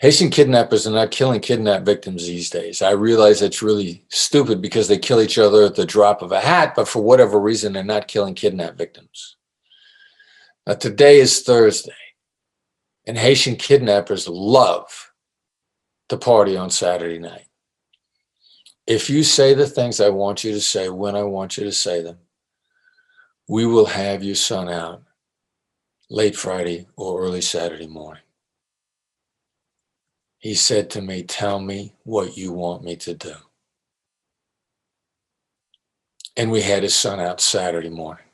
Haitian kidnappers are not killing kidnap victims these days. I realize it's really stupid because they kill each other at the drop of a hat, but for whatever reason, they're not killing kidnap victims. Now, today is Thursday, and Haitian kidnappers love to party on Saturday night. If you say the things I want you to say when I want you to say them, we will have your son out late Friday or early Saturday morning. He said to me, tell me what you want me to do. And we had his son out Saturday morning.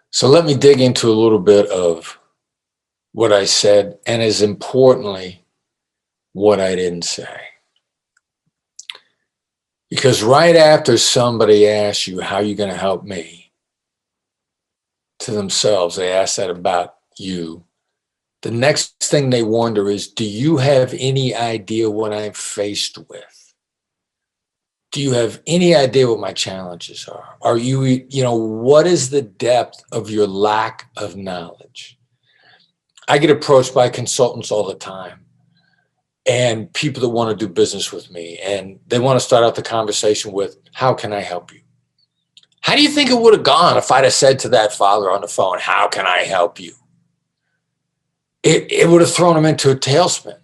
So let me dig into a little bit of what I said, and as importantly, what I didn't say. Because right after somebody asks you, how are you going to help me? To themselves, they ask that about you. The next thing they wonder is, do you have any idea what I'm faced with? Do you have any idea what my challenges are? Are you, what is the depth of your lack of knowledge? I get approached by consultants all the time and people that want to do business with me, and they want to start out the conversation with, how can I help you? How do you think it would have gone if I'd have said to that father on the phone, how can I help you? It would have thrown him into a tailspin.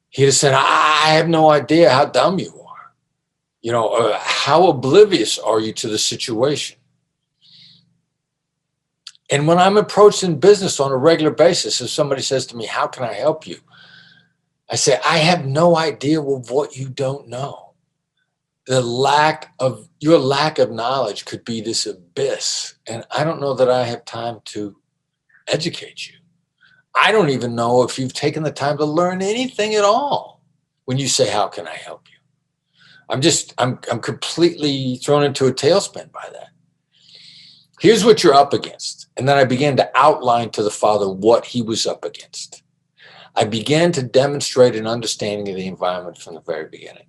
He'd have said, I have no idea how dumb you are. How oblivious are you to the situation? And when I'm approached in business on a regular basis, if somebody says to me, how can I help you? I say, I have no idea of what you don't know. Your lack of knowledge could be this abyss. And I don't know that I have time to educate you. I don't even know if you've taken the time to learn anything at all when you say, how can I help you? I'm completely thrown into a tailspin by that. Here's what you're up against. And then I began to outline to the father what he was up against. I began to demonstrate an understanding of the environment from the very beginning.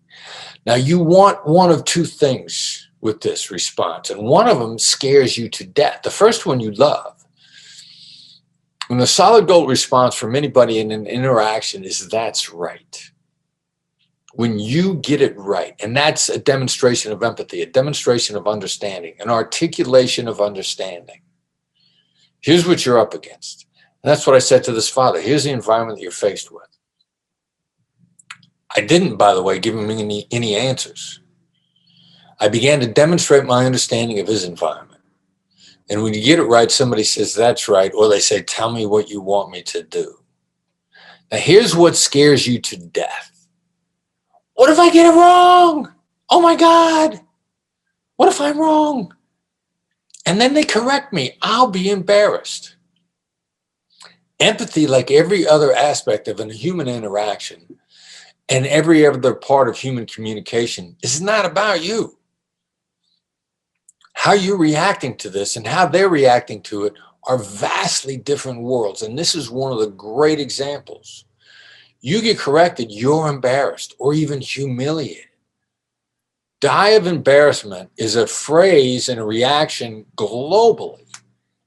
Now, you want one of two things with this response, and one of them scares you to death. The first one you love. And the solid gold response from anybody in an interaction is, that's right. When you get it right, and that's a demonstration of empathy, a demonstration of understanding, an articulation of understanding. Here's what you're up against. And that's what I said to this father. Here's the environment that you're faced with. I didn't, by the way, give him any answers. I began to demonstrate my understanding of his environment. And when you get it right, somebody says, that's right, or they say, tell me what you want me to do. Now, here's what scares you to death. What if I get it wrong? Oh, my God. What if I'm wrong? And then they correct me. I'll be embarrassed. Empathy, like every other aspect of a human interaction and every other part of human communication, is not about you. How you're reacting to this and how they're reacting to it are vastly different worlds. And this is one of the great examples. You get corrected, you're embarrassed or even humiliated. Die of embarrassment is a phrase and a reaction globally.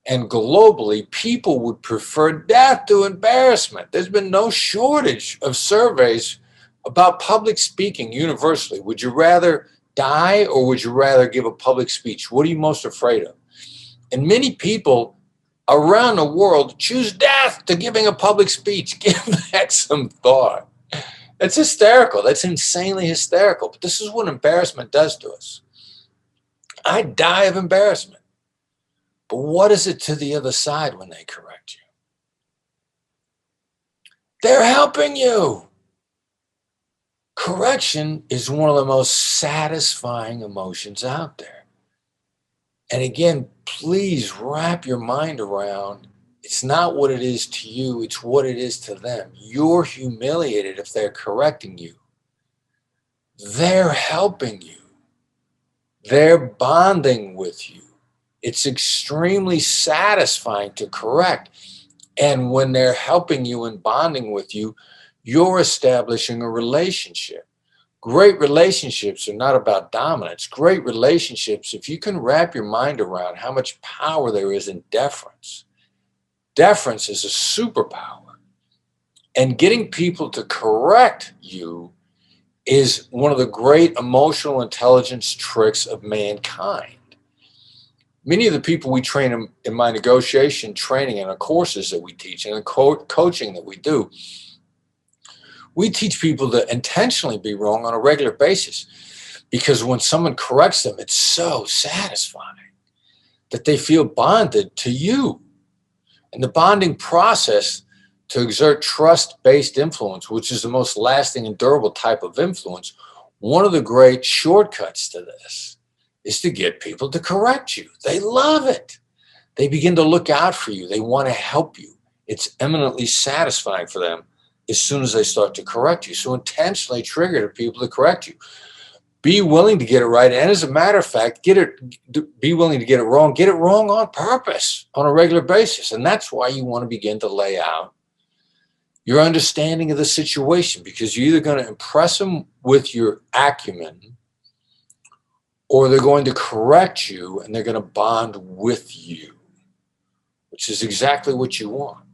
And globally, people would prefer death to embarrassment. There's been no shortage of surveys about public speaking universally. Would you rather die or would you rather give a public speech? What are you most afraid of? And many people around the world choose death to giving a public speech. Give that some thought. That's hysterical. That's insanely hysterical. But this is what embarrassment does to us. I die of embarrassment. But what is it to the other side when they correct you? They're helping you. Correction is one of the most satisfying emotions out there. And again, please wrap your mind around, it's not what it is to you, it's what it is to them. You're humiliated if they're correcting you. They're helping you. They're bonding with you. It's extremely satisfying to correct. And when they're helping you and bonding with you, you're establishing a relationship. Great relationships are not about dominance. Great relationships, if you can wrap your mind around how much power there is in deference. Deference is a superpower. And getting people to correct you is one of the great emotional intelligence tricks of mankind. Many of the people we train in my negotiation training and the courses that we teach and the coaching that we do, we teach people to intentionally be wrong on a regular basis, because when someone corrects them, it's so satisfying that they feel bonded to you. And the bonding process to exert trust-based influence, which is the most lasting and durable type of influence, one of the great shortcuts to this is to get people to correct you. They love it. They begin to look out for you. They want to help you. It's eminently satisfying for them as soon as they start to correct you. So intentionally trigger the people to correct you. Be willing to get it right. And as a matter of fact, be willing to get it wrong. Get it wrong on purpose on a regular basis. And that's why you want to begin to lay out your understanding of the situation, because you're either going to impress them with your acumen, or they're going to correct you and they're going to bond with you, which is exactly what you want.